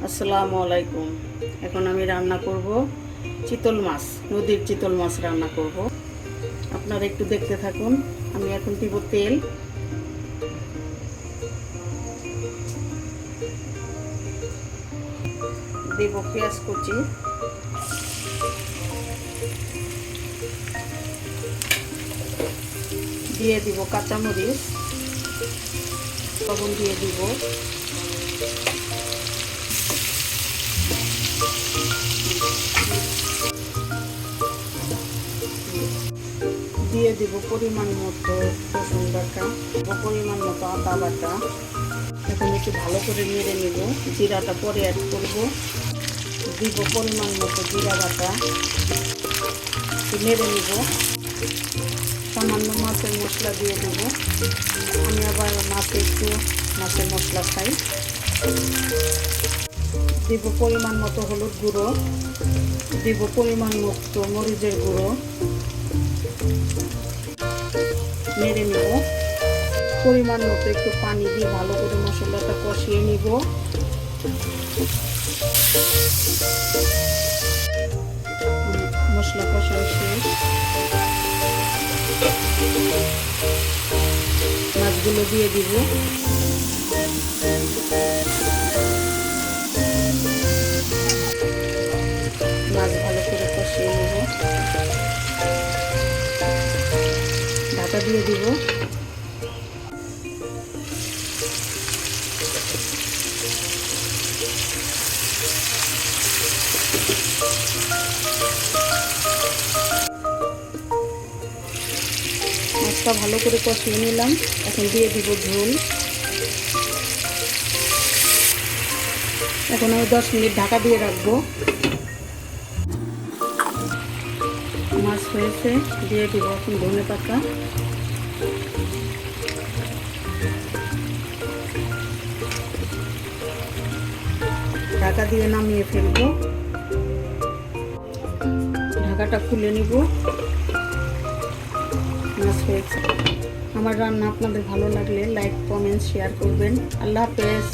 আসসালামু আলাইকুম। এখন আমি রান্না করব চিতল মাছ, নদীর চিতল মাছ রান্না করব। আপনারা একটু দেখতে থাকুন। আমি এখন দিব তেল, দেব পেঁয়াজ কুচি, দিয়ে দিব কাঁচামরিচ, লবণ দিয়ে দিব, দিয়ে দিব পরিমাণ মতো রসুন বাটা, পরিমাণ মতো আদা বাটা। এখন একটু ভালো করে নেড়ে নেব। জিরাটা পরে অ্যাড করব। দিব পরিমাণ মতো জিরা বাটা, নেড়ে নেব। সামান্য মাছের মশলা দিয়ে দেব। আমি আবার মাছের মশলা খাই। দিব পরিমাণ মতো হলুদ গুঁড়ো, দিব পরিমাণ মতো মরিচের গুঁড়ো, নেড়ে নেব। পরিমাণ মতো একটু পানি দিয়ে ভালো করে মশলাটা কষিয়ে নিব। মশলা কষানো শেষ। মাছগুলো দিয়ে দিব। মাছ ভালো করে কষিয়ে নেব। ঢাকা দিয়ে দিব। মাছটা ভালো করে কষিয়ে নিলাম। এখন দিয়ে দিব ঝোল। এখন আমি 10 মিনিট ঢাকা দিয়ে রাখবো। মাছ হয়েছে, দিয়ে দিব এখন ধনে পাতা। ঢাকা দিয়ে নামিয়ে ফেলবো। ঢাকাটা খুলে নিব। মাছ হয়েছে। আমার রান্না আপনাদের ভালো লাগলে লাইক, কমেন্ট, শেয়ার করবেন। আল্লাহ হাফেজ।